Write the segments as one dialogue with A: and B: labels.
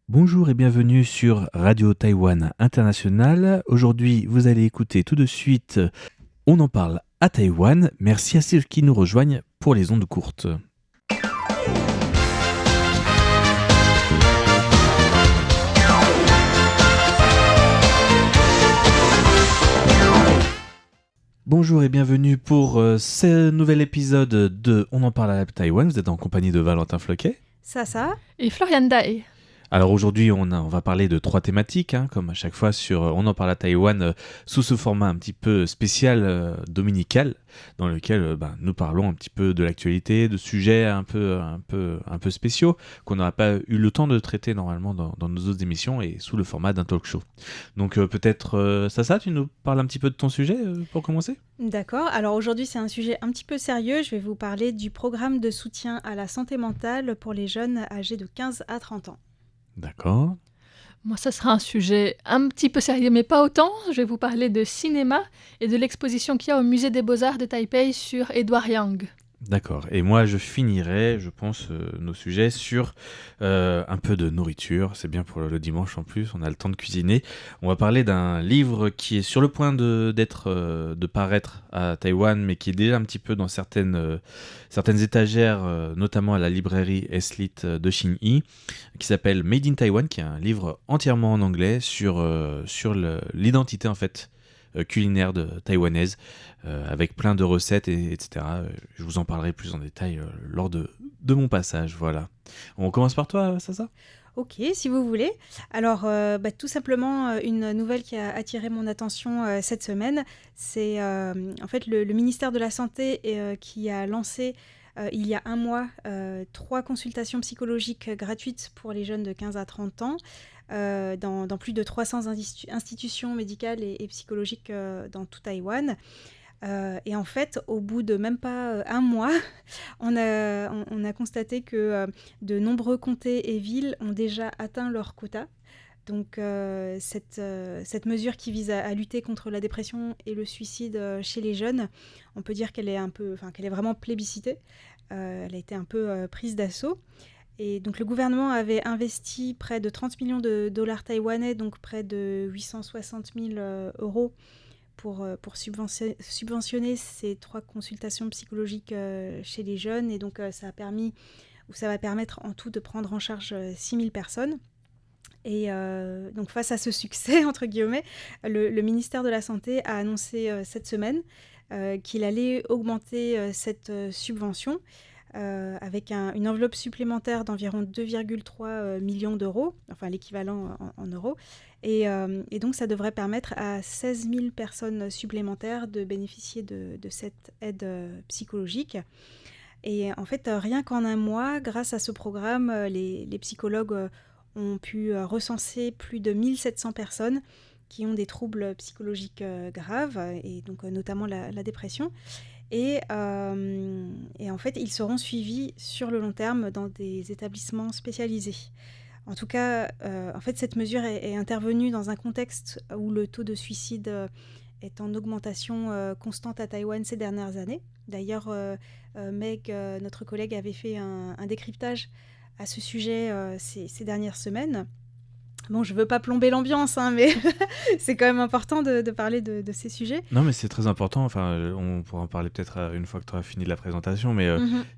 A: Bonjour et bienvenue sur Radio Taïwan International. Aujourd'hui, vous allez écouter tout de suite On en parle à Taïwan. Merci à ceux qui nous rejoignent pour les ondes courtes. Bonjour et bienvenue pour ce nouvel épisode de On en parle à Taïwan. Vous êtes en compagnie de Valentin Floquet.
B: Ça.
C: Et Florian Day.
A: Alors aujourd'hui, on va parler de 3 thématiques, comme à chaque fois sur On en parle à Taïwan, sous ce format un petit peu spécial dominical, dans lequel nous parlons un petit peu de l'actualité, de sujets un peu spéciaux, qu'on n'aura pas eu le temps de traiter normalement dans nos autres émissions, et sous le format d'un talk show. Donc peut-être, Sasa, tu nous parles un petit peu de ton sujet pour commencer ?
B: D'accord, alors aujourd'hui c'est un sujet un petit peu sérieux, je vais vous parler du programme de soutien à la santé mentale pour les jeunes âgés de 15 à 30 ans.
A: D'accord.
C: Moi, ça sera un sujet un petit peu sérieux, mais pas autant. Je vais vous parler de cinéma et de l'exposition qu'il y a au Musée des Beaux-Arts de Taipei sur Edward Yang.
A: D'accord. Et moi, je finirai, je pense, nos sujets sur un peu de nourriture. C'est bien pour le dimanche en plus, on a le temps de cuisiner. On va parler d'un livre qui est sur le point de paraître à Taïwan, mais qui est déjà un petit peu dans certaines étagères, notamment à la librairie Eslit de Xinyi, qui s'appelle Made in Taiwan, qui est un livre entièrement en anglais sur l'identité en fait culinaire taïwanaise, avec plein de recettes, etc. Je vous en parlerai plus en détail lors de mon passage. Voilà. On commence par toi, Sasa ?
B: Ok, si vous voulez. Alors, tout simplement, une nouvelle qui a attiré mon attention cette semaine, c'est en fait le ministère de la Santé qui a lancé il y a un mois 3 consultations psychologiques gratuites pour les jeunes de 15 à 30 ans. Dans plus de 300 institutions médicales et psychologiques dans tout Taïwan. Et en fait, au bout de même pas un mois, on a constaté que de nombreux comtés et villes ont déjà atteint leur quota. Donc cette mesure qui vise à lutter contre la dépression et le suicide chez les jeunes, on peut dire qu'elle est vraiment plébiscitée. Elle a été un peu prise d'assaut. Et donc le gouvernement avait investi près de 30 millions de dollars taïwanais, donc près de 860 000 euros pour subventionner ces 3 consultations psychologiques chez les jeunes. Et donc ça va permettre en tout de prendre en charge 6 000 personnes. Et donc face à ce succès, entre guillemets, le ministère de la Santé a annoncé cette semaine qu'il allait augmenter cette subvention avec une enveloppe supplémentaire d'environ 2,3 millions d'euros, enfin l'équivalent en euros. Et donc, ça devrait permettre à 16 000 personnes supplémentaires de bénéficier de cette aide psychologique. Et en fait, rien qu'en un mois, grâce à ce programme, les psychologues ont pu recenser plus de 1700 personnes qui ont des troubles psychologiques graves, et donc notamment la dépression. Et en fait, ils seront suivis sur le long terme dans des établissements spécialisés. En tout cas, en fait, cette mesure est intervenue dans un contexte où le taux de suicide est en augmentation constante à Taïwan ces dernières années. D'ailleurs, Meg, notre collègue, avait fait un décryptage à ce sujet ces dernières semaines. Bon, je veux pas plomber l'ambiance, mais c'est quand même important de parler de ces sujets.
A: Non, mais c'est très important. Enfin, on pourra en parler peut-être une fois que tu auras fini la présentation. Mais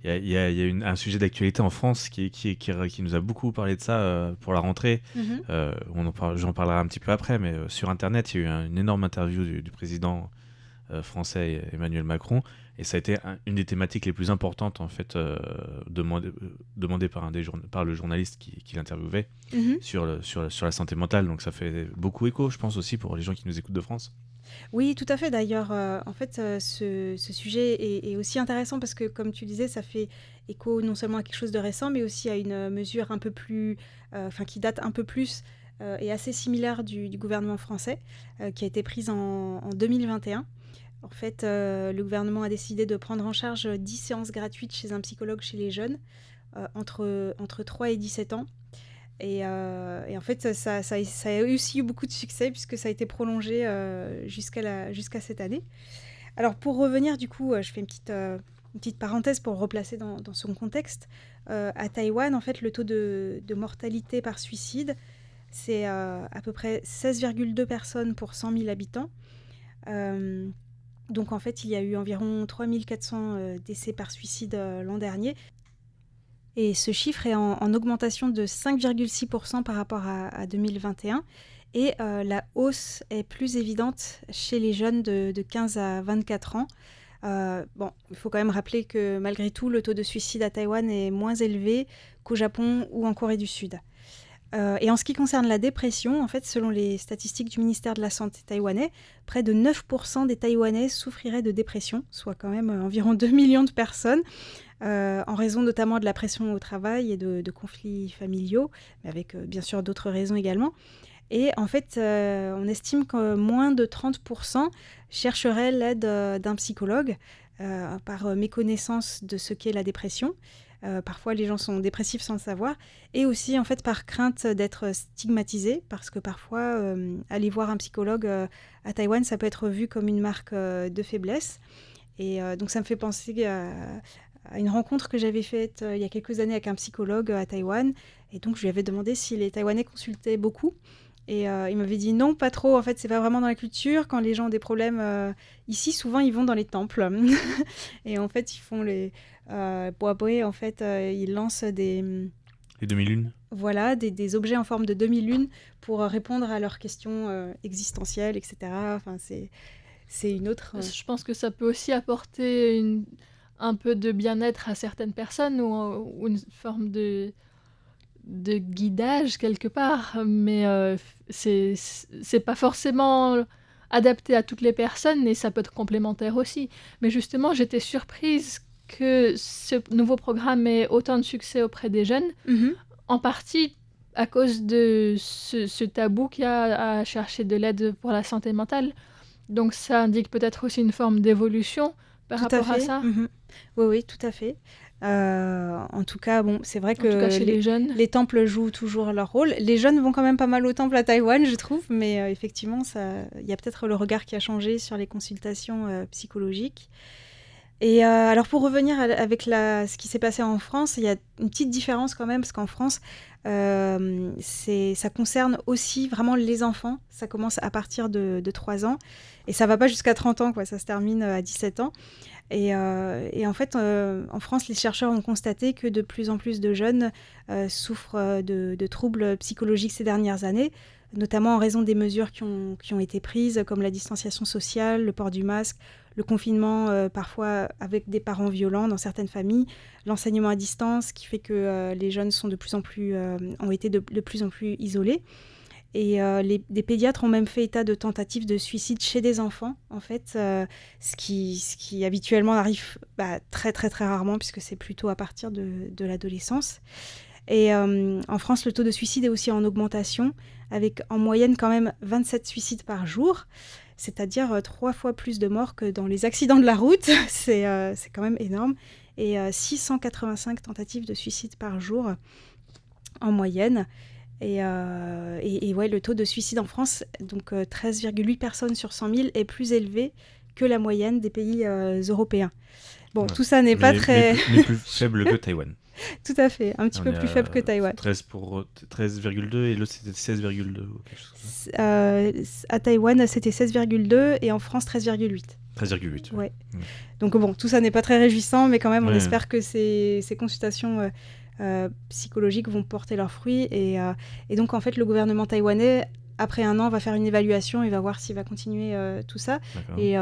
A: il y a un sujet d'actualité en France qui nous a beaucoup parlé de ça pour la rentrée. J'en parlerai un petit peu après, mais sur Internet, il y a eu une énorme interview du président français Emmanuel Macron, et ça a été une des thématiques les plus importantes en fait demandées par le journaliste qui l'interviewait sur la santé mentale. Donc ça fait beaucoup écho, je pense, aussi pour les gens qui nous écoutent de France.
B: Oui, tout à fait. D'ailleurs, en fait, ce sujet est aussi intéressant parce que, comme tu disais, ça fait écho non seulement à quelque chose de récent, mais aussi à une mesure un peu plus, qui date un peu plus et assez similaire du gouvernement français, qui a été prise en 2021. En fait, le gouvernement a décidé de prendre en charge 10 séances gratuites chez un psychologue chez les jeunes, entre 3 et 17 ans. Et en fait, ça a aussi eu beaucoup de succès puisque ça a été prolongé jusqu'à cette année. Alors, pour revenir, du coup, je fais une une petite parenthèse pour replacer dans son contexte. À Taïwan, en fait, le taux de mortalité par suicide, c'est à peu près 16,2 personnes pour 100 000 habitants. Donc en fait, il y a eu environ 3400 décès par suicide l'an dernier. Et ce chiffre est en augmentation de 5,6% par rapport à 2021. Et la hausse est plus évidente chez les jeunes de 15 à 24 ans. Bon, il faut quand même rappeler que malgré tout, le taux de suicide à Taïwan est moins élevé qu'au Japon ou en Corée du Sud. Et en ce qui concerne la dépression, en fait, selon les statistiques du ministère de la Santé taïwanais, près de 9% des Taïwanais souffriraient de dépression, soit quand même environ 2 millions de personnes, en raison notamment de la pression au travail et de conflits familiaux, mais avec bien sûr d'autres raisons également. Et en fait, on estime que moins de 30% chercheraient l'aide d'un psychologue par méconnaissance de ce qu'est la dépression. Parfois, les gens sont dépressifs sans le savoir. Et aussi, en fait, par crainte d'être stigmatisés, parce que parfois, aller voir un psychologue à Taïwan, ça peut être vu comme une marque de faiblesse. Et donc, ça me fait penser à une rencontre que j'avais faite il y a quelques années avec un psychologue à Taïwan. Et donc, je lui avais demandé si les Taïwanais consultaient beaucoup. Et il m'avait dit non, pas trop. En fait, c'est pas vraiment dans la culture. Quand les gens ont des problèmes ici, souvent ils vont dans les temples. Et en fait, ils font les bois-bois. En fait, ils lancent des
A: Les demi-lunes.
B: voilà des objets en forme de demi-lune pour répondre à leurs questions existentielles, etc. Enfin, c'est une autre.
C: Je pense que ça peut aussi apporter un peu de bien-être à certaines personnes ou une forme de guidage quelque part, mais c'est pas forcément adapté à toutes les personnes et ça peut être complémentaire aussi. Mais justement, j'étais surprise que ce nouveau programme ait autant de succès auprès des jeunes, en partie à cause de ce tabou qu'il y a à chercher de l'aide pour la santé mentale. Donc ça indique peut-être aussi une forme d'évolution par rapport à ça.
B: Oui, tout à fait. En tout cas, bon, c'est vrai que
C: chez les jeunes,
B: les temples jouent toujours leur rôle. Les jeunes vont quand même pas mal au temple à Taïwan, je trouve, mais effectivement, il y a peut-être le regard qui a changé sur les consultations psychologiques. Et alors pour revenir avec ce qui s'est passé en France, il y a une petite différence quand même, parce qu'en France, ça concerne aussi vraiment les enfants. Ça commence à partir de 3 ans, et ça va pas jusqu'à 30 ans, quoi. Ça se termine à 17 ans. Et en fait, en France, les chercheurs ont constaté que de plus en plus de jeunes souffrent de troubles psychologiques ces dernières années, notamment en raison des mesures qui ont été prises, comme la distanciation sociale, le port du masque, le confinement parfois avec des parents violents dans certaines familles, l'enseignement à distance qui fait que les jeunes sont ont été de plus en plus isolés. Et des pédiatres ont même fait état de tentatives de suicide chez des enfants, en fait, ce qui habituellement arrive très très très rarement, puisque c'est plutôt à partir de l'adolescence. Et en France, le taux de suicide est aussi en augmentation, avec en moyenne quand même 27 suicides par jour, c'est-à-dire 3 fois plus de morts que dans les accidents de la route. C'est quand même énorme. Et 685 tentatives de suicide par jour en moyenne. Et ouais, le taux de suicide en France, donc 13,8 personnes sur 100 000, est plus élevé que la moyenne des pays européens. Bon, ouais. Tout ça n'est pas très...
A: Mais plus faible que Taïwan.
B: Tout à fait, un petit peu plus faible que Taïwan.
A: 13,2 et l'autre c'était 16,2 ou quelque chose comme ça.
B: À Taïwan, c'était 16,2 et en France, 13,8.
A: 13,8.
B: Ouais. Donc bon, tout ça n'est pas très réjouissant, mais quand même, on espère que ces consultations psychologiques vont porter leurs fruits. Et donc, en fait, le gouvernement taïwanais, après 1 an, va faire une évaluation et va voir s'il va continuer tout ça. D'accord. Et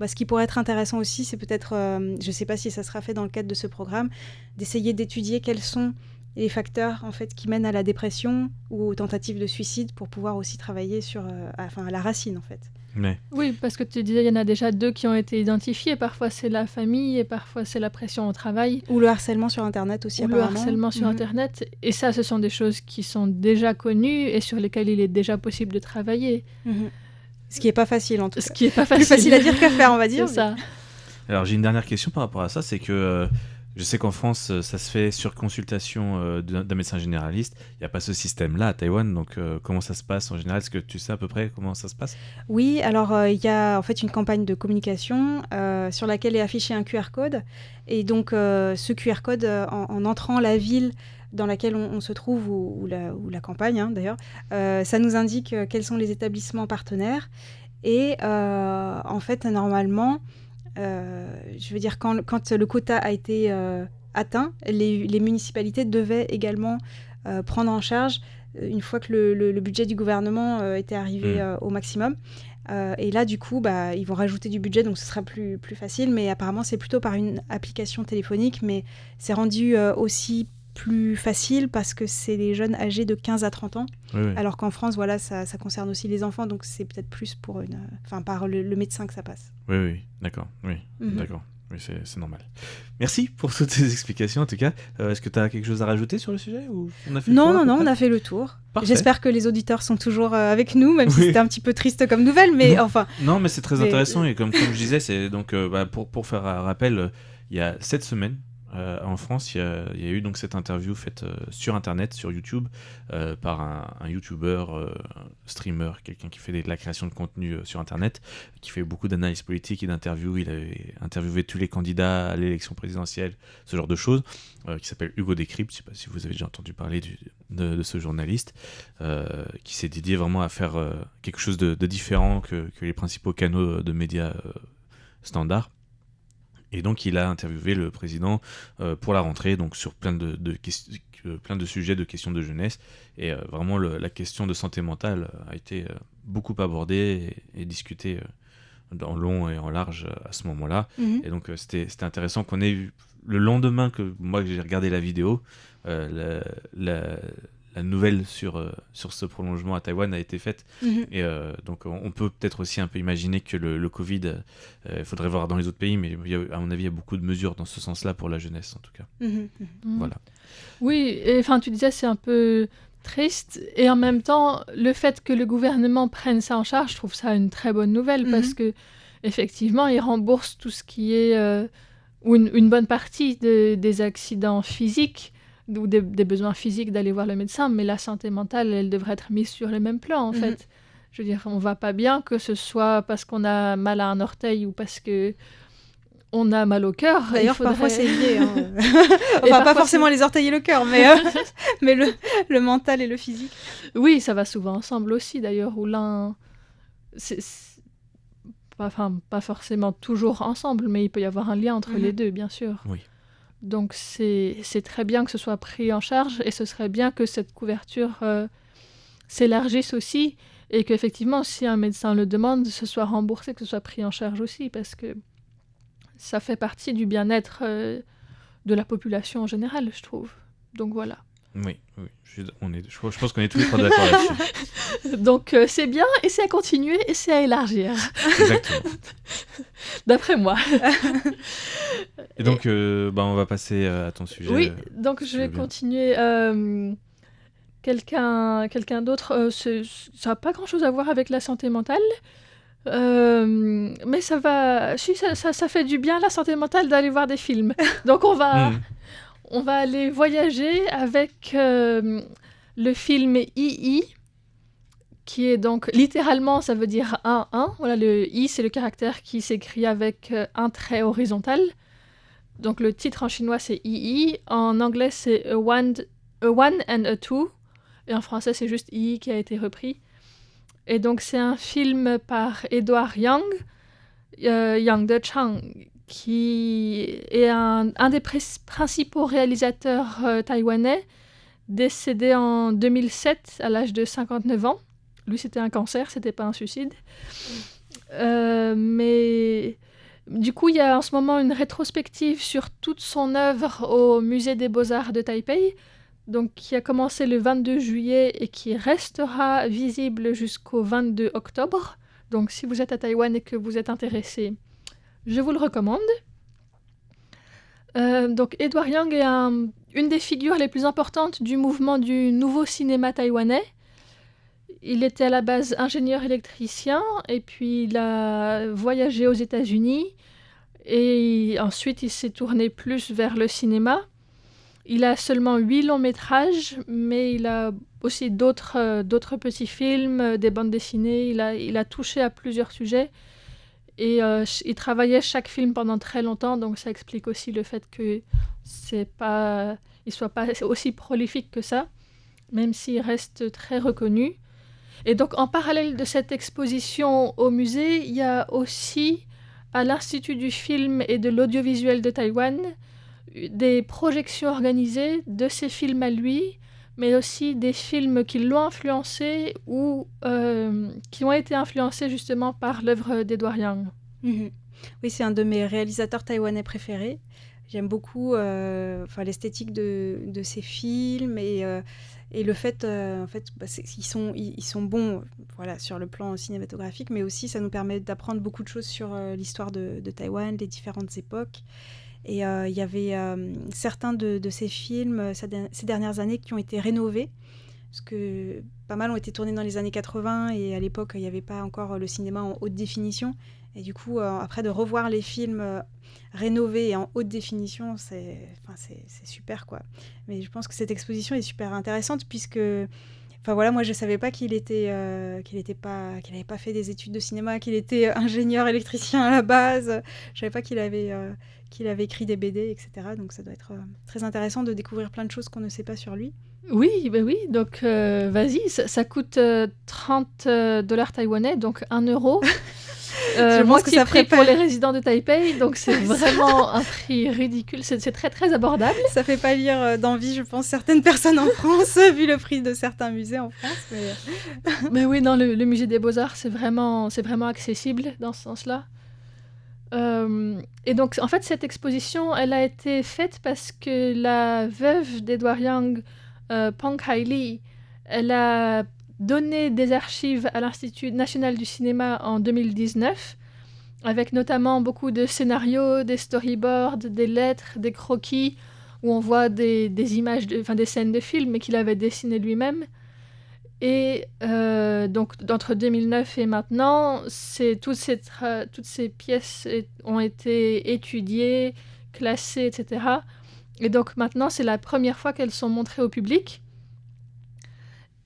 B: ce qui pourrait être intéressant aussi, c'est peut-être, je ne sais pas si ça sera fait dans le cadre de ce programme, d'essayer d'étudier quels sont les facteurs en fait, qui mènent à la dépression ou aux tentatives de suicide pour pouvoir aussi travailler sur à la racine, en fait.
A: Mais...
C: Oui, parce que tu disais, il y en a déjà 2 qui ont été identifiés. Parfois, c'est la famille et parfois, c'est la pression au travail.
B: Ou le harcèlement sur Internet aussi, apparemment.
C: Le harcèlement sur Internet. Et ça, ce sont des choses qui sont déjà connues et sur lesquelles il est déjà possible de travailler.
B: Ce qui n'est pas facile, en tout cas.
C: Ce qui n'est pas facile.
B: Plus facile à dire qu'à faire, on va dire.
C: C'est ça.
A: Alors, j'ai une dernière question par rapport à ça, c'est que Je sais qu'en France, ça se fait sur consultation d'un médecin généraliste. Il n'y a pas ce système-là à Taïwan, donc comment ça se passe en général? Est-ce que tu sais à peu près comment ça se passe?
B: Oui, alors il y a en fait une campagne de communication sur laquelle est affiché un QR code. Et donc ce QR code, en entrant la ville dans laquelle on se trouve, ou la campagne d'ailleurs, ça nous indique quels sont les établissements partenaires. Et en fait, normalement, je veux dire, quand le quota a été atteint, les municipalités devaient également prendre en charge, une fois que le budget du gouvernement était arrivé au maximum. Et là, du coup, ils vont rajouter du budget, donc ce sera plus facile. Mais apparemment, c'est plutôt par une application téléphonique. Mais c'est rendu aussi plus facile parce que c'est les jeunes âgés de 15 à 30 ans.
A: Oui, oui.
B: Alors qu'en France, voilà, ça concerne aussi les enfants. Donc c'est peut-être plus par le médecin que ça passe.
A: Oui, d'accord. Oui,
B: Mhm.
A: d'accord. Oui, c'est normal. Merci pour toutes ces explications, en tout cas. Est-ce que tu as quelque chose à rajouter sur le sujet ou on a fait le tour, à peu
B: Non,
A: près
B: on a fait le tour.
A: Parfait.
B: J'espère que les auditeurs sont toujours avec nous, même si
A: Oui.
B: c'était un petit peu triste comme nouvelle, mais
A: Non.
B: enfin...
A: Non, mais c'est très
B: Mais-
A: intéressant et comme je disais, c'est donc pour faire un rappel, il y a 7 semaines en France, il y a eu donc cette interview faite sur Internet, sur YouTube, par un YouTuber, streamer, quelqu'un qui fait de la création de contenu sur Internet, qui fait beaucoup d'analyses politiques et d'interviews. Il avait interviewé tous les candidats à l'élection présidentielle, ce genre de choses, qui s'appelle Hugo Décrypte. Je ne sais pas si vous avez déjà entendu parler de ce journaliste, qui s'est dédié vraiment à faire quelque chose de différent que les principaux canaux de médias standards. Et donc il a interviewé le président pour la rentrée, donc sur plein de sujets de questions de jeunesse. Et vraiment la question de santé mentale a été beaucoup abordée et discutée en long et en large à ce moment-là.
B: Mhm.
A: Et donc c'était intéressant qu'on ait eu, le lendemain que moi j'ai regardé la vidéo, la nouvelle sur ce prolongement à Taïwan a été faite.
B: Mhm.
A: Et donc on peut peut-être aussi un peu imaginer que le Covid, il faudrait voir dans les autres pays, mais à mon avis il y a beaucoup de mesures dans ce sens-là pour la jeunesse en tout cas.
B: Mhm.
A: Voilà.
C: Oui, et enfin, tu disais, c'est un peu triste. Et en même temps, le fait que le gouvernement prenne ça en charge, je trouve ça une très bonne nouvelle parce que, effectivement, il rembourse tout ce qui est, ou une bonne partie des accidents physiques ou des besoins physiques d'aller voir le médecin, mais la santé mentale, elle devrait être mise sur le même plan, en fait. Je veux dire, on va pas bien que ce soit parce qu'on a mal à un orteil ou parce que on a mal au cœur.
B: D'ailleurs,
C: Il faudrait-
B: parfois c'est lié.
C: Et
B: Enfin, pas
C: parfois,
B: forcément les orteils et le cœur, mais, mais le mental et le physique.
C: Oui, ça va souvent ensemble aussi, d'ailleurs, où l'un... pas forcément toujours ensemble, mais il peut y avoir un lien entre les deux, bien sûr.
A: Oui.
C: Donc c'est très bien que ce soit pris en charge, et ce serait bien que cette couverture s'élargisse aussi, et qu'effectivement, si un médecin le demande, ce soit remboursé, que ce soit pris en charge aussi, parce que ça fait partie du bien-être de la population en général, je trouve. Donc voilà.
A: Oui. Je pense qu'on est tous les trois d'accord là-dessus.
C: Donc c'est bien, et c'est à continuer, et c'est à élargir,
A: Exactement.
C: d'après moi.
A: Et donc on va passer à ton sujet.
C: Oui, donc je
A: veux
C: vais
A: bien.
C: continuer. Quelqu'un d'autre, ça n'a pas grand-chose à voir avec la santé mentale, mais ça va, si, ça fait du bien la santé mentale d'aller voir des films. Donc on va aller voyager avec le film II, qui est donc littéralement, ça veut dire 1-1. Voilà, le I, c'est le caractère qui s'écrit avec un trait horizontal. Donc le titre en chinois c'est II, en anglais c'est a one and a two, et en français c'est juste II qui a été repris. Et donc c'est un film par Edward Yang, Yang De-chang, qui est un des principaux réalisateurs taïwanais, décédé en 2007 à l'âge de 59 ans. Lui c'était un cancer, c'était pas un suicide. Mais du coup, il y a en ce moment une rétrospective sur toute son œuvre au Musée des Beaux-Arts de Taipei, donc qui a commencé le 22 juillet et qui restera visible jusqu'au 22 octobre. Donc si vous êtes à Taïwan et que vous êtes intéressé, je vous le recommande. Donc Edward Yang est une des figures les plus importantes du mouvement du nouveau cinéma taïwanais. Il était à la base ingénieur électricien, et puis il a voyagé aux États-Unis, Et ensuite, il s'est tourné plus vers le cinéma. Il a seulement 8 longs métrages, mais il a aussi d'autres petits films, des bandes dessinées. Il a touché à plusieurs sujets. Et il travaillait chaque film pendant très longtemps, donc ça explique aussi le fait qu'il ne soit pas aussi prolifique que ça, même s'il reste très reconnu. Et donc, en parallèle de cette exposition au musée, il y a aussi, à l'Institut du film et de l'audiovisuel de Taïwan, des projections organisées de ses films à lui, mais aussi des films qui l'ont influencé ou qui ont été influencés justement par l'œuvre d'Edward Yang.
B: Mhm. Oui, c'est un de mes réalisateurs taïwanais préférés. J'aime beaucoup l'esthétique de ses films et le fait, ils sont bons voilà, sur le plan cinématographique, mais aussi ça nous permet d'apprendre beaucoup de choses sur l'histoire de Taïwan, les différentes époques. Et il y avait certains de ces films ces dernières années qui ont été rénovés, parce que pas mal ont été tournés dans les années 80 et à l'époque il n'y avait pas encore le cinéma en haute définition. Et du coup, après de revoir les films rénovés et en haute définition, c'est super quoi. Mais je pense que cette exposition est super intéressante puisque, enfin voilà, moi je savais pas qu'il n'avait pas fait des études de cinéma, qu'il était ingénieur électricien à la base. Je savais pas qu'il avait écrit des BD, etc. Donc ça doit être très intéressant de découvrir plein de choses qu'on ne sait pas sur lui.
C: Oui, donc vas-y, ça coûte 30 $ taïwanais, donc 1 euro.
B: Je pense que ça ferait
C: pour les résidents de Taipei, donc c'est vraiment un prix ridicule, c'est très très abordable.
B: Ça fait pas lire d'envie, je pense, certaines personnes en France, vu le prix de certains musées en France.
C: Mais oui, non, le musée des Beaux-Arts, c'est vraiment accessible dans ce sens-là. Et donc, en fait, cette exposition, elle a été faite parce que la veuve d'Edward Yang, Pang Kai-li, elle a donné des archives à l'Institut national du cinéma en 2019, avec notamment beaucoup de scénarios, des storyboards, des lettres, des croquis, où on voit des images, des scènes de films, mais qu'il avait dessinées lui-même. Et donc, entre 2009 et maintenant, toutes ces pièces ont été étudiées, classées, etc. Et donc maintenant, c'est la première fois qu'elles sont montrées au public.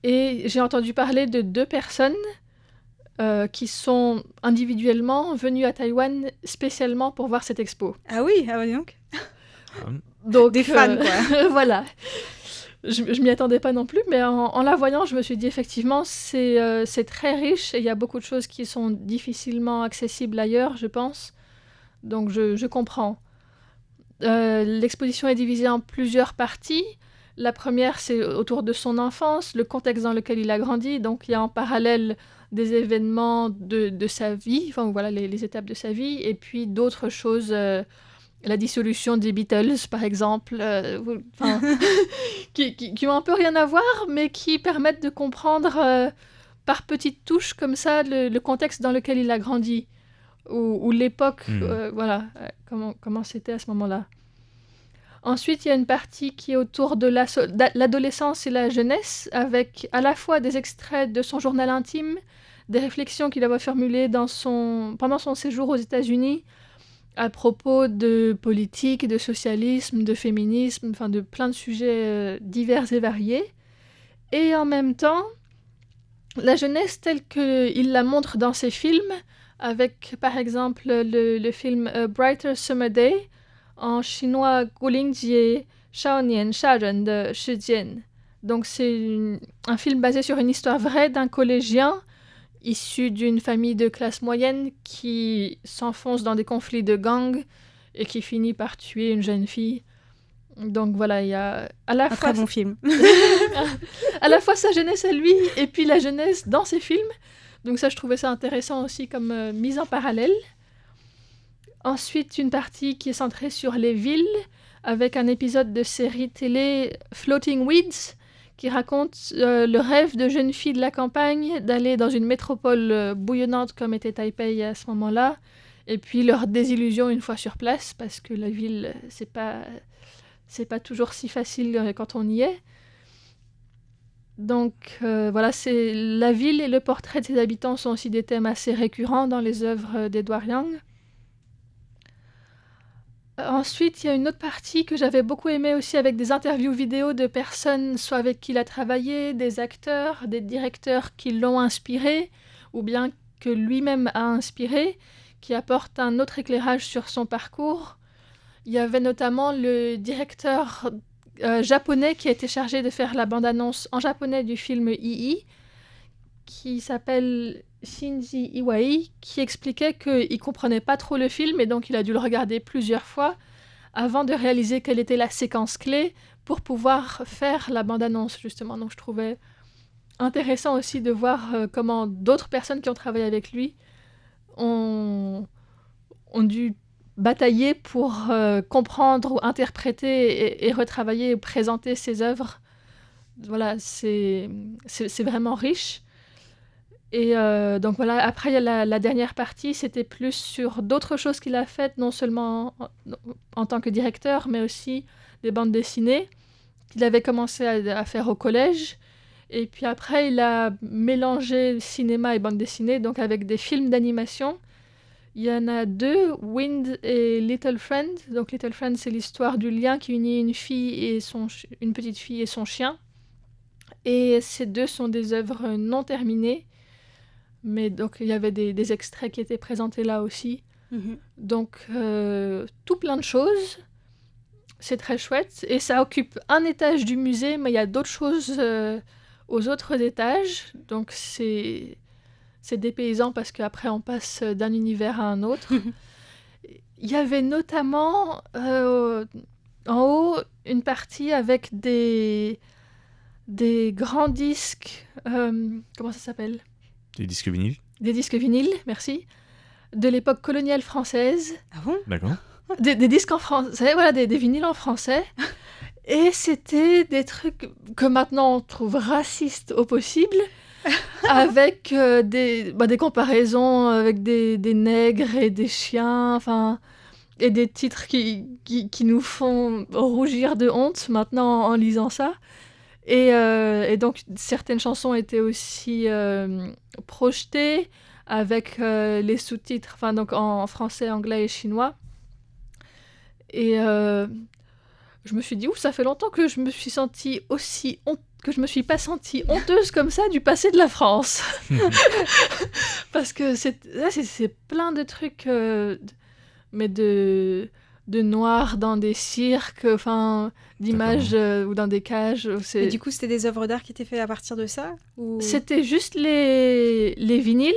C: Et j'ai entendu parler de 2 personnes qui sont individuellement venues à Taïwan spécialement pour voir cette expo.
B: Ah oui, donc.
C: Donc
B: des fans, quoi.
C: Voilà. Je m'y attendais pas non plus, mais en la voyant, je me suis dit effectivement, c'est très riche et il y a beaucoup de choses qui sont difficilement accessibles ailleurs, je pense. Donc je comprends. L'exposition est divisée en plusieurs parties. La première, c'est autour de son enfance, le contexte dans lequel il a grandi. Donc il y a en parallèle des événements de sa vie, enfin voilà les étapes de sa vie, et puis d'autres choses. La dissolution des Beatles, par exemple, qui ont un peu rien à voir, mais qui permettent de comprendre par petites touches comme ça le contexte dans lequel il a grandi, ou l'époque, comment c'était à ce moment-là. Ensuite, il y a une partie qui est autour de l'adolescence et la jeunesse, avec à la fois des extraits de son journal intime, des réflexions qu'il avait formulées pendant son séjour aux États-Unis, à propos de politique, de socialisme, de féminisme, enfin de plein de sujets divers et variés. Et en même temps, la jeunesse telle qu'il la montre dans ses films, avec par exemple le film A Brighter Summer Day, en chinois Gulingjie Shaonian Sharen de Shi Jian. Donc c'est un film basé sur une histoire vraie d'un collégien issu d'une famille de classe moyenne qui s'enfonce dans des conflits de gangs et qui finit par tuer une jeune fille. Donc voilà, il y a à la fois
B: très bon film.
C: à la fois sa jeunesse à lui et puis la jeunesse dans ses films. Donc ça, je trouvais ça intéressant aussi comme mise en parallèle. Ensuite, une partie qui est centrée sur les villes, avec un épisode de série télé Floating Weeds, qui raconte le rêve de jeunes filles de la campagne d'aller dans une métropole bouillonnante comme était Taipei à ce moment-là, et puis leur désillusion une fois sur place, parce que la ville, c'est pas toujours si facile quand on y est. Donc voilà, c'est la ville et le portrait de ses habitants sont aussi des thèmes assez récurrents dans les œuvres d'Edward Yang. Ensuite, il y a une autre partie que j'avais beaucoup aimée aussi avec des interviews vidéo de personnes, soit avec qui il a travaillé, des acteurs, des directeurs qui l'ont inspiré, ou bien que lui-même a inspiré, qui apportent un autre éclairage sur son parcours. Il y avait notamment le directeur japonais qui a été chargé de faire la bande-annonce en japonais du film II, qui s'appelle Shinji Iwai, qui expliquait qu'il ne comprenait pas trop le film et donc il a dû le regarder plusieurs fois avant de réaliser quelle était la séquence clé pour pouvoir faire la bande-annonce, justement. Donc je trouvais intéressant aussi de voir comment d'autres personnes qui ont travaillé avec lui ont dû batailler pour comprendre ou interpréter et retravailler et présenter ses œuvres. Voilà, c'est vraiment riche. Et donc voilà, après il y a la dernière partie, c'était plus sur d'autres choses qu'il a faites, non seulement en tant que directeur, mais aussi des bandes dessinées qu'il avait commencé à faire au collège. Et puis après, il a mélangé cinéma et bande dessinée, donc avec des films d'animation. Il y en a 2, Wind et Little Friend. Donc Little Friend, c'est l'histoire du lien qui unit une petite fille et son chien. Et ces 2 sont des œuvres non terminées. Mais donc il y avait des extraits qui étaient présentés là aussi. Donc tout plein de choses. C'est très chouette. Et ça occupe un étage du musée, mais il y a d'autres choses aux autres étages. Donc c'est dépaysant parce qu'après on passe d'un univers à un autre. Il y avait notamment en haut une partie avec des grands disques. Comment ça s'appelle ?
A: Des disques vinyles.
C: Des disques vinyles, merci. De l'époque coloniale française.
B: Ah bon ?
A: D'accord.
C: Des disques en français, voilà, des vinyles en français. Et c'était des trucs que maintenant on trouve racistes au possible, avec des comparaisons avec des nègres et des chiens, enfin, et des titres qui nous font rougir de honte maintenant en lisant ça. Et donc certaines chansons étaient aussi projetées avec les sous-titres, enfin donc en français, anglais et chinois. Et je me suis dit, ça fait longtemps que je me suis sentie que je me suis pas sentie honteuse comme ça du passé de la France. Parce que c'est plein de trucs, mais de noirs dans des cirques, enfin d'images ou dans des cages.
B: Et du coup, c'était des œuvres d'art qui étaient faites à partir de ça ou...
C: C'était juste les vinyles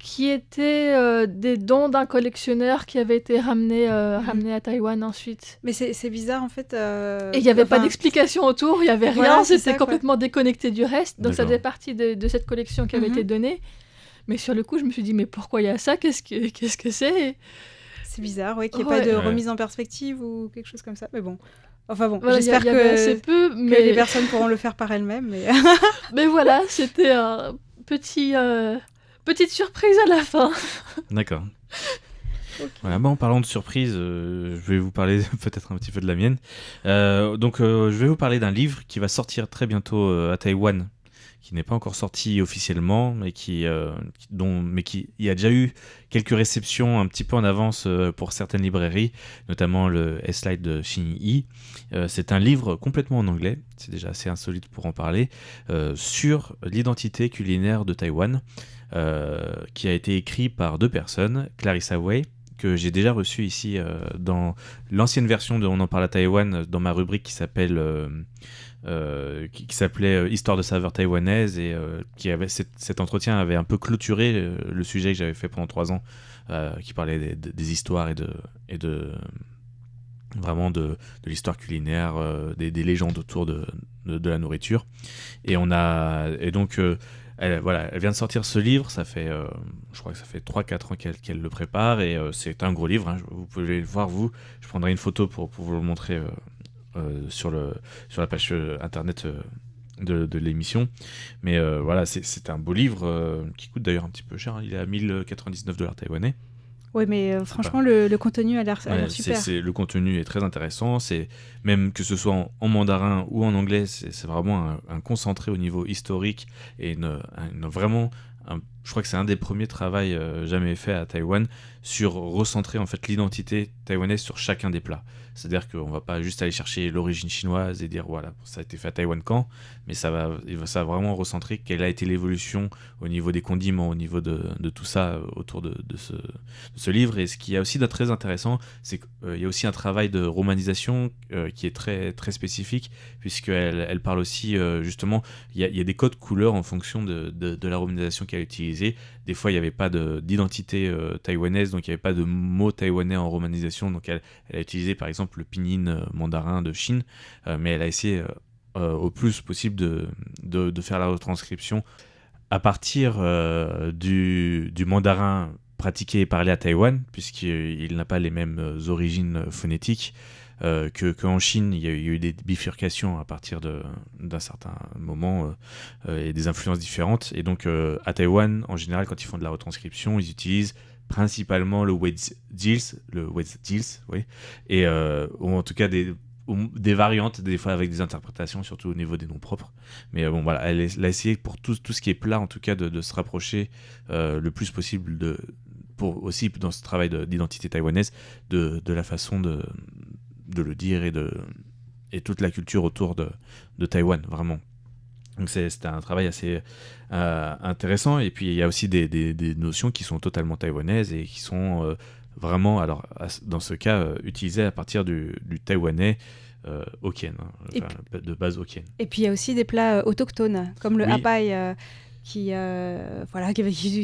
C: qui étaient des dons d'un collectionneur qui avait été ramené à Taïwan ensuite.
B: Mais c'est bizarre en fait.
C: Et il n'y avait pas d'explication autour, il n'y avait rien,
B: voilà,
C: c'était complètement déconnecté du reste. Donc ça
A: D'accord.
C: faisait partie de cette collection qui avait été donnée. Mais sur le coup, je me suis dit, mais pourquoi il y a ça ? Qu'est-ce que c'est ?
B: C'est bizarre, qu'il n'y ait pas de remise en perspective ou quelque chose comme ça. Mais bon. Enfin bon,
C: voilà,
B: j'espère
C: y avait assez peu,
B: que les personnes pourront le faire par elles-mêmes. Mais,
C: mais voilà, c'était un petite surprise à la fin.
A: D'accord. Okay. Voilà, en parlant de surprise, je vais vous parler peut-être un petit peu de la mienne. Je vais vous parler d'un livre qui va sortir très bientôt à Taïwan, qui n'est pas encore sorti officiellement, mais qui y a déjà eu quelques réceptions un petit peu en avance pour certaines librairies, notamment le S-Light de Shin-Yi. C'est un livre complètement en anglais, c'est déjà assez insolite pour en parler, sur l'identité culinaire de Taïwan, qui a été écrit par 2 personnes, Clarissa Wei, que j'ai déjà reçu ici dans l'ancienne version de On en parle à Taïwan, dans ma rubrique qui s'appelle... qui s'appelait Histoire de saveurs taïwanaises et qui avait cet entretien avait un peu clôturé le sujet que j'avais fait pendant 3 ans, qui parlait des histoires et de vraiment de l'histoire culinaire, des légendes autour de la nourriture. Et donc elle vient de sortir ce livre, ça fait je crois que ça fait 3-4 ans qu'elle le prépare, et c'est un gros livre, hein, vous pouvez le voir, je prendrai une photo pour vous le montrer sur la page internet de l'émission. Mais c'est un beau livre qui coûte d'ailleurs un petit peu cher, hein. Il est à $1099 taïwanais.
B: Oui, mais franchement, le contenu a l'air super.
A: Le contenu est très intéressant. C'est, même que ce soit en mandarin ou en anglais, c'est vraiment un concentré au niveau historique et vraiment je crois que c'est un des premiers travaux jamais faits à Taïwan sur recentrer en fait l'identité taïwanaise sur chacun des plats. C'est-à-dire qu'on va pas juste aller chercher l'origine chinoise et dire voilà, ça a été fait à Taïwan quand, mais ça va vraiment recentrer quelle a été l'évolution au niveau des condiments, au niveau de tout ça autour de ce livre. Et ce qui est aussi de très intéressant, c'est qu'il y a aussi un travail de romanisation qui est très, très spécifique, puisqu'elle parle aussi justement, il y a des codes couleurs en fonction de la romanisation qu'elle a utilisée. Des fois, il n'y avait pas d'identité taïwanaise, donc il n'y avait pas de mots taïwanais en romanisation. Donc elle a utilisé par exemple le pinyin mandarin de Chine, mais elle a essayé au plus possible de faire la retranscription à partir du mandarin pratiqué et parlé à Taïwan, puisqu'il n'a pas les mêmes origines phonétiques. Qu'en Chine, il y a eu des bifurcations à partir d'un certain moment et des influences différentes. Et donc, à Taïwan, en général, quand ils font de la retranscription, ils utilisent principalement le Wet'suits, oui, et ou en tout cas des variantes, des fois avec des interprétations, surtout au niveau des noms propres. Mais bon, voilà, elle a essayé pour tout ce qui est plat, en tout cas, de se rapprocher le plus possible pour aussi dans ce travail d'identité taïwanaise, de la façon de le dire et toute la culture autour de Taïwan, vraiment. Donc c'était un travail assez intéressant. Et puis il y a aussi des notions qui sont totalement taïwanaises et qui sont vraiment, alors dans ce cas, utilisées à partir du taïwanais hokkien, de base hokkien.
B: Et puis il y a aussi des plats autochtones, comme le hapai, qui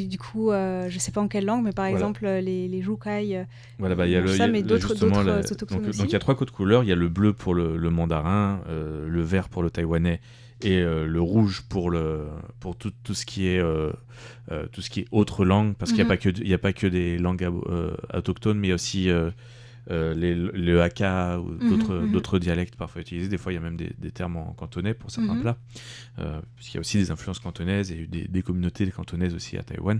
B: du coup, je sais pas en quelle langue, mais par exemple les Jukai,
A: voilà, il y a
B: ça, mais d'autres autochtones aussi.
A: Donc il y a 3 codes couleurs, il y a le bleu pour le mandarin, le vert pour le taïwanais et le rouge pour tout ce qui est autre langue, parce qu'il n'y a pas que des langues autochtones, mais il y a aussi le Hakka ou d'autres dialectes parfois utilisés. Des fois, il y a même des termes en cantonais pour certains plats, puisqu'il y a aussi des influences cantonaises et des communautés cantonaises aussi à Taïwan,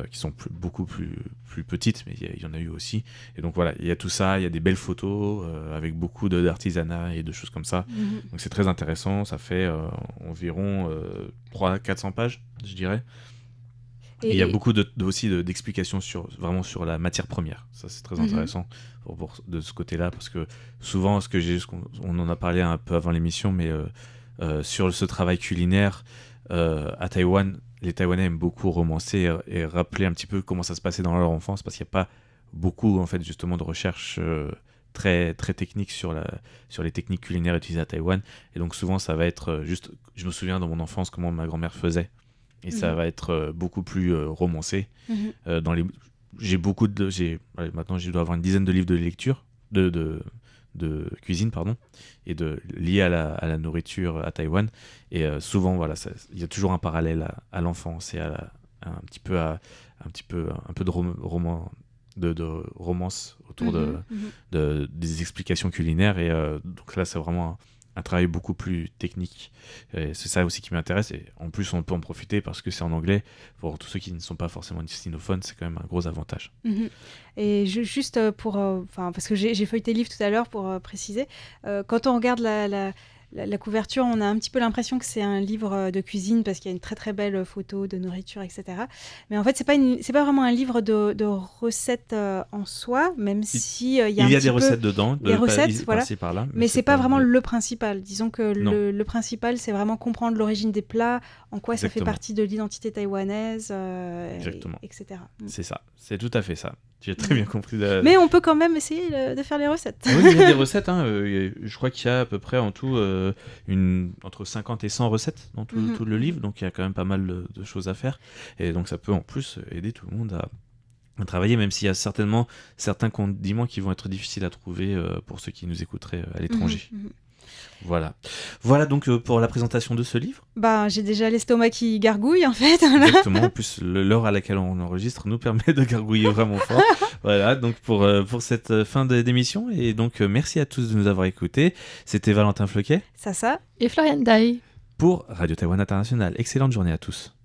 A: qui sont beaucoup plus petites, mais il y en a eu aussi. Et donc voilà, il y a tout ça, il y a des belles photos avec beaucoup d'artisanat et de choses comme ça. Donc c'est très intéressant, ça fait environ 300-400 pages, je dirais. Et il y a beaucoup aussi d'explications vraiment sur la matière première. Ça, c'est très intéressant de ce côté-là, parce que souvent, on en a parlé un peu avant l'émission, mais sur ce travail culinaire, à Taïwan, les Taïwanais aiment beaucoup romancer et rappeler un petit peu comment ça se passait dans leur enfance, parce qu'il n'y a pas beaucoup, en fait, justement, de recherche très, très technique sur les techniques culinaires utilisées à Taïwan. Et donc, souvent, ça va être juste... Je me souviens dans mon enfance comment ma grand-mère faisait. Et ça va être beaucoup plus romancé. Maintenant, je dois avoir une dizaine de livres de lecture, de cuisine, pardon, et liés à la nourriture à Taïwan. Et souvent, voilà, il y a toujours un parallèle à l'enfance et un peu de romance autour des explications culinaires. Et donc là, c'est vraiment un travail beaucoup plus technique. Et c'est ça aussi qui m'intéresse. Et en plus, on peut en profiter parce que c'est en anglais. Pour tous ceux qui ne sont pas forcément sinophones, c'est quand même un gros avantage.
B: Et juste parce que j'ai feuilleté le livre tout à l'heure pour préciser, quand on regarde la couverture, on a un petit peu l'impression que c'est un livre de cuisine parce qu'il y a une très très belle photo de nourriture, etc. Mais en fait, c'est pas vraiment un livre de recettes en soi, même si il y a
A: des recettes dedans,
B: des recettes, voilà.
A: Par-là,
B: mais c'est pas vraiment le principal. Disons que le principal, c'est vraiment comprendre l'origine des plats, en quoi ça fait partie de l'identité taïwanaise, etc.
A: C'est ça, c'est tout à fait ça. Tu as très bien compris.
B: Mais on peut quand même essayer de faire les recettes.
A: Oui, il y a des recettes. Je crois qu'il y a à peu près en tout entre 50 et 100 recettes dans tout le livre. Donc il y a quand même pas mal de choses à faire. Et donc ça peut en plus aider tout le monde à travailler, même s'il y a certainement certains condiments qui vont être difficiles à trouver pour ceux qui nous écouteraient à l'étranger. Voilà donc pour la présentation de ce livre.
B: J'ai déjà l'estomac qui gargouille en fait.
A: Exactement, en plus l'heure à laquelle on enregistre nous permet de gargouiller vraiment fort. Voilà, donc pour cette fin d'émission, et donc merci à tous de nous avoir écoutés. C'était Valentin Floquet,
B: ça,
C: et Florian Dai
A: pour Radio Taïwan International. Excellente journée à tous.